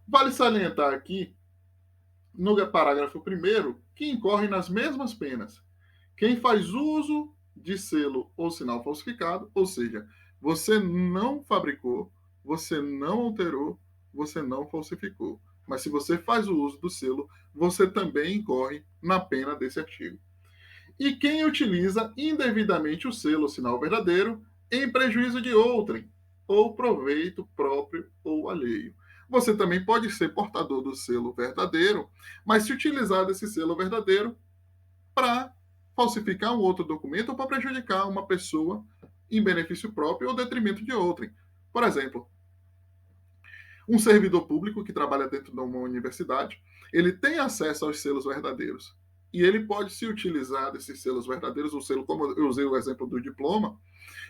Vale salientar aqui, no parágrafo 1º, que incorre nas mesmas penas quem faz uso de selo ou sinal falsificado, ou seja, você não fabricou, você não alterou, você não falsificou. Mas se você faz o uso do selo, você também incorre na pena desse artigo. E quem utiliza indevidamente o selo ou sinal verdadeiro em prejuízo de outrem, ou proveito próprio ou alheio. Você também pode ser portador do selo verdadeiro, mas se utilizar desse selo verdadeiro para falsificar um outro documento ou para prejudicar uma pessoa em benefício próprio ou detrimento de outrem. Por exemplo, um servidor público que trabalha dentro de uma universidade, ele tem acesso aos selos verdadeiros. E ele pode se utilizar desses selos verdadeiros, o selo, como eu usei o exemplo do diploma,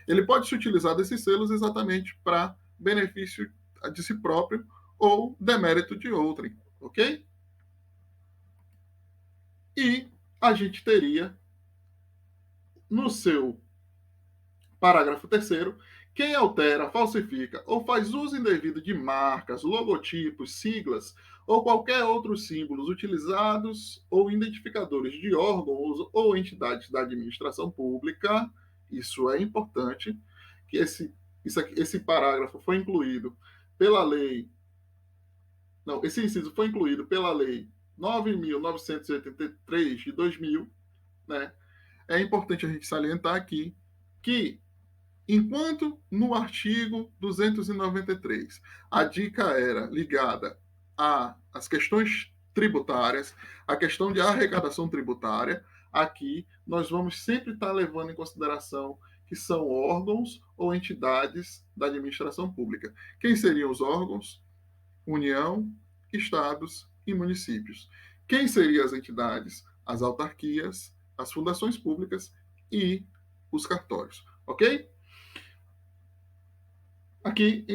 ele pode se utilizar desses selos exatamente para benefício de si próprio ou demérito de outrem, ok? E a gente teria no seu parágrafo 3º, quem altera, falsifica ou faz uso indevido de marcas, logotipos, siglas ou qualquer outros símbolos utilizados ou identificadores de órgãos ou entidades da administração pública, isso é importante, que esse parágrafo foi incluído pela lei, não, esse inciso foi incluído pela lei 9.983 de 2000, né? É importante a gente salientar aqui que enquanto no artigo 293 a dica era ligada às questões tributárias, a questão de arrecadação tributária, aqui nós vamos sempre estar levando em consideração que são órgãos ou entidades da administração pública. Quem seriam os órgãos? União, estados e municípios. Quem seriam as entidades? As autarquias, as fundações públicas e os cartórios. Ok? Aqui,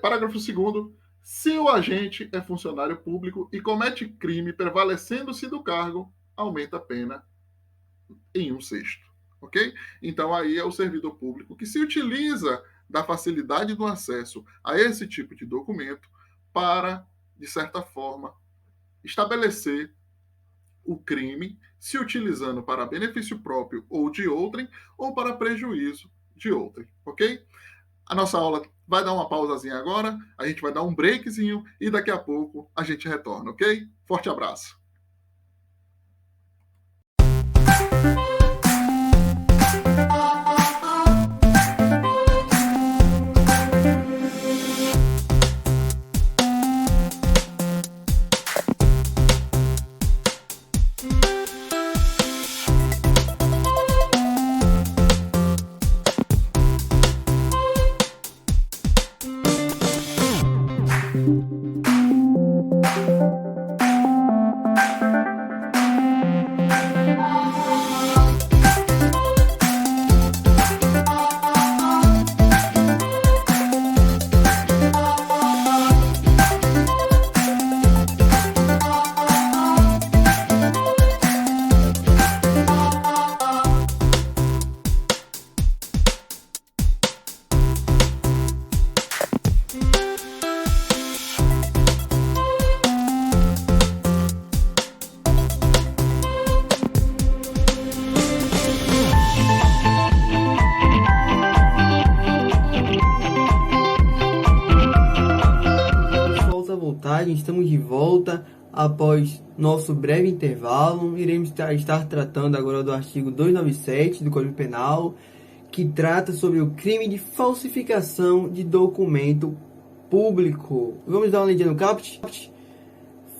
parágrafo 2º. Se o agente é funcionário público e comete crime prevalecendo-se do cargo, aumenta a pena em 1/6. Ok? Então, aí é o servidor público que se utiliza da facilidade do acesso a esse tipo de documento para, de certa forma, estabelecer o crime, se utilizando para benefício próprio ou de outrem, ou para prejuízo de outrem. Ok? A nossa aula vai dar uma pausazinha agora, a gente vai dar um breakzinho e daqui a pouco a gente retorna, ok? Forte abraço. Estamos de volta após nosso breve intervalo. Iremos estar tratando agora do artigo 297 do Código Penal, que trata sobre o crime de falsificação de documento público. Vamos dar uma lidinha no caput?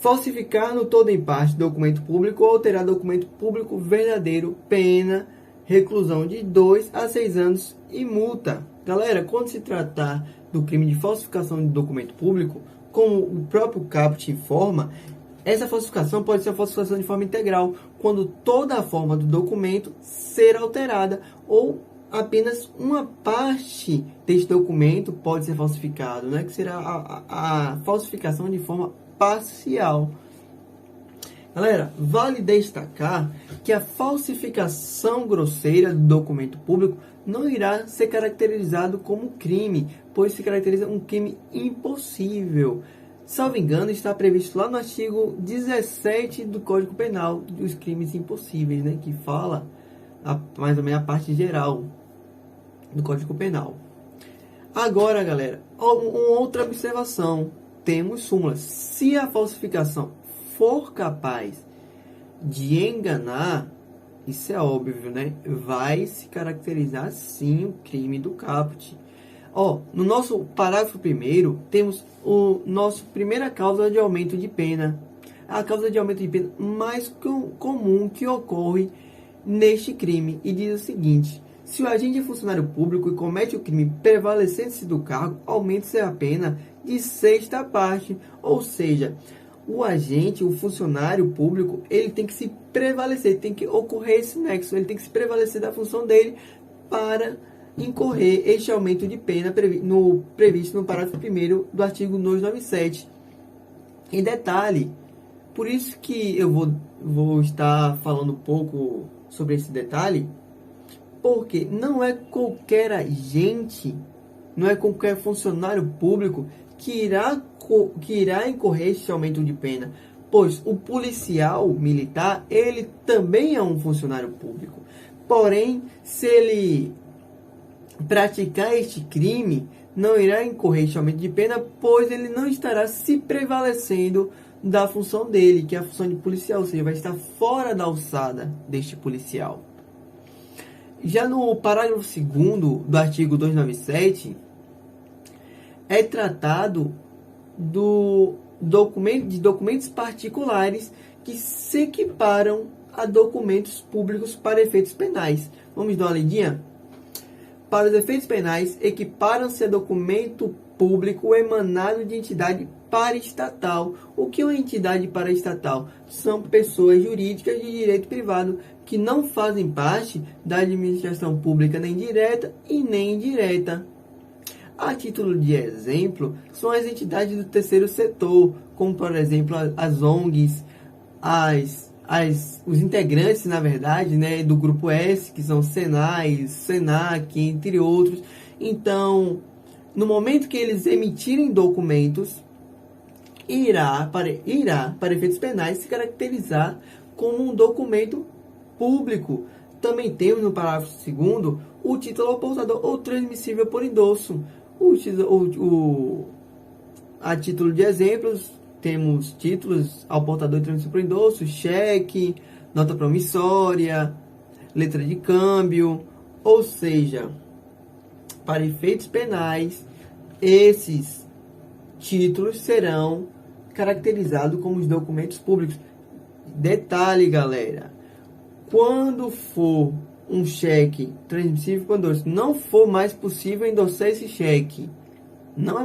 Falsificar no todo em parte documento público ou alterar documento público verdadeiro, pena, reclusão de 2 a 6 anos e multa. Galera, quando se tratar do crime de falsificação de documento público, como o próprio caput informa, essa falsificação pode ser a falsificação de forma integral, quando toda a forma do documento ser alterada ou apenas uma parte deste documento pode ser falsificado, né? Que será a falsificação de forma parcial. Galera, vale destacar que a falsificação grosseira do documento público não irá ser caracterizado como crime, pois se caracteriza um crime impossível. salvo engano, está previsto lá no artigo 17 do Código Penal, dos crimes impossíveis, né? Que fala mais ou menos a parte geral do Código Penal. Agora, galera, uma outra observação. Temos súmulas. Se a falsificação for capaz de enganar, isso é óbvio, né? Vai se caracterizar, sim, o crime do caput. No nosso parágrafo 1º, temos o nosso primeira causa de aumento de pena. A causa de aumento de pena mais comum que ocorre neste crime. E diz o seguinte: se o agente é funcionário público e comete o crime prevalecendo-se do cargo, aumenta-se a pena de sexta parte. Ou seja, o agente, o funcionário público, ele tem que se prevalecer, tem que ocorrer esse nexo, ele tem que se prevalecer da função dele para incorrer este aumento de pena previsto no parágrafo 1º do artigo 297. Em detalhe, por isso que eu vou estar falando um pouco sobre esse detalhe, porque não é qualquer agente, não é qualquer funcionário público que irá incorrer este aumento de pena, pois o policial militar, ele também é um funcionário público. Porém, se ele praticar este crime, não irá incorrer este aumento de pena, pois ele não estará se prevalecendo da função dele, que é a função de policial, ou seja, vai estar fora da alçada deste policial. Já no parágrafo 2º do artigo 297, é tratado de documentos particulares que se equiparam a documentos públicos para efeitos penais. Vamos dar uma lidinha? Para os efeitos penais, equiparam-se a documento público emanado de entidade paraestatal. O que é uma entidade paraestatal? São pessoas jurídicas de direito privado que não fazem parte da administração pública nem direta e nem indireta. A título de exemplo, são as entidades do terceiro setor, como por exemplo as ONGs, os integrantes, na verdade, né, do grupo S, que são Senai, Senac, entre outros. Então, no momento que eles emitirem documentos, irá, para efeitos penais, se caracterizar como um documento público. Também temos no parágrafo 2º o título ao portador ou transmissível por endosso. A título de exemplos, temos títulos ao portador e transmissível por endosso, cheque, nota promissória, letra de câmbio. Ou seja, para efeitos penais, esses títulos serão caracterizados como os documentos públicos. Detalhe, galera, quando for um cheque transmissível por endosso, não for mais possível endossar esse cheque, não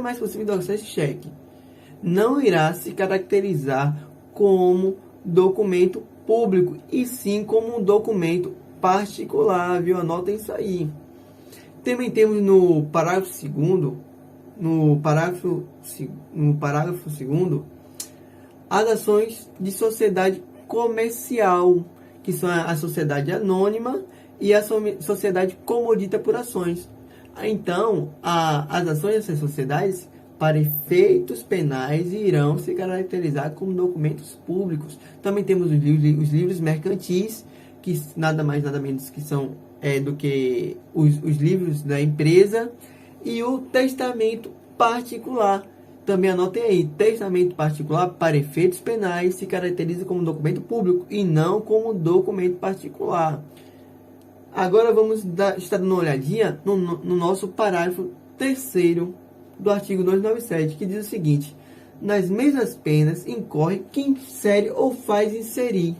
irá se caracterizar como documento público, e sim como um documento particular, viu? Anotem isso aí. Também temos no parágrafo 2º, as ações de sociedade comercial, que são a sociedade anônima e a sociedade comodita por ações. Então, as ações dessas sociedades, para efeitos penais, irão se caracterizar como documentos públicos. Também temos os livros mercantis, que nada mais nada menos que são do que os livros da empresa, e o testamento particular. Também anotem aí, testamento particular para efeitos penais se caracteriza como documento público e não como documento particular. Agora vamos estar dando uma olhadinha no nosso parágrafo 3º do artigo 297, que diz o seguinte: nas mesmas penas incorre quem insere ou faz inserir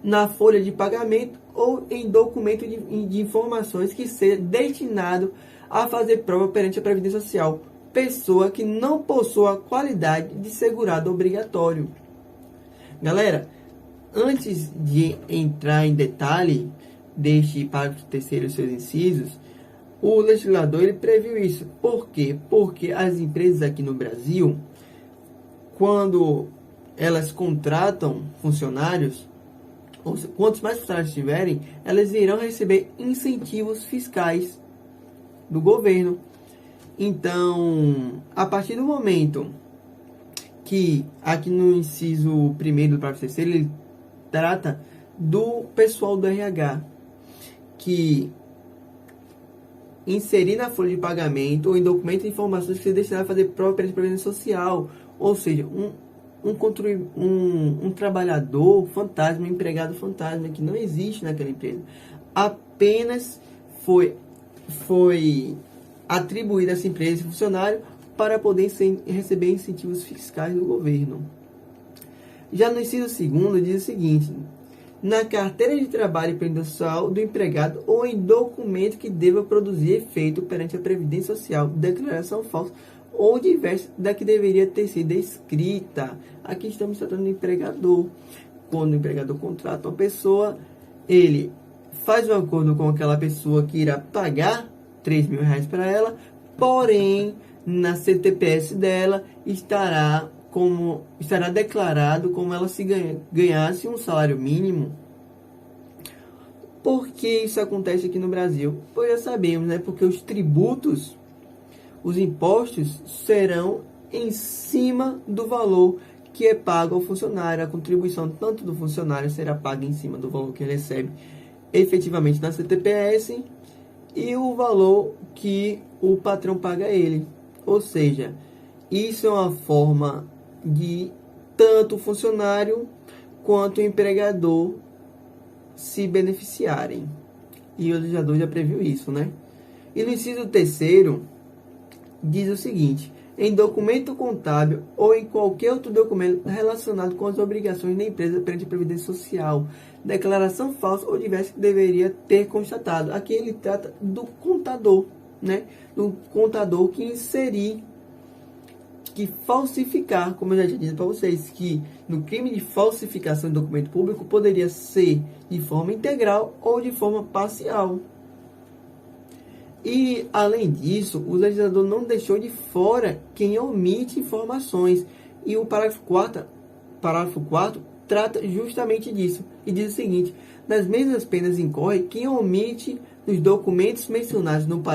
na folha de pagamento ou em documento de informações que seja destinado a fazer prova perante a Previdência Social, pessoa que não possua a qualidade de segurado obrigatório. Galera, antes de entrar em detalhe deste parágrafo 3º e seus incisos, o legislador ele previu isso. Por quê? Porque as empresas aqui no Brasil, quando elas contratam funcionários, ou seja, quantos mais funcionários tiverem, elas irão receber incentivos fiscais do governo. Então, a partir do momento que aqui no inciso 1º do parágrafo 3º, ele trata do pessoal do RH, que inserir na folha de pagamento ou em documento de informações que se destinar a fazer própria previdência social, ou seja, um trabalhador fantasma, um empregado fantasma que não existe naquela empresa, apenas foi atribuído a essa empresa, esse funcionário, para poder receber incentivos fiscais do governo. Já no inciso 2º diz o seguinte: na carteira de trabalho e previdência social do empregado ou em documento que deva produzir efeito perante a Previdência Social, declaração falsa ou diversa da que deveria ter sido escrita. Aqui estamos tratando do empregador. Quando o empregador contrata uma pessoa, ele faz um acordo com aquela pessoa que irá pagar R$3.000 para ela, porém, na CTPS dela estará declarado como ela se ganhasse um salário mínimo. Por que isso acontece aqui no Brasil? Pois já sabemos, né? Porque os tributos, os impostos serão em cima do valor que é pago ao funcionário. A contribuição tanto do funcionário será paga em cima do valor que ele recebe efetivamente na CTPS e o valor que o patrão paga a ele. Ou seja, isso é uma forma de tanto o funcionário quanto o empregador se beneficiarem. E o legislador já previu isso, né? E no inciso 3º diz o seguinte: em documento contábil ou em qualquer outro documento relacionado com as obrigações da empresa perante a Previdência Social, declaração falsa ou diversa que deveria ter constatado. Aqui ele trata do contador, né? Do contador que falsificar, como eu já tinha dito para vocês, que no crime de falsificação de documento público poderia ser de forma integral ou de forma parcial. E, além disso, o legislador não deixou de fora quem omite informações. E o parágrafo 4 trata justamente disso. E diz o seguinte: nas mesmas penas incorre quem omite nos documentos mencionados no parágrafo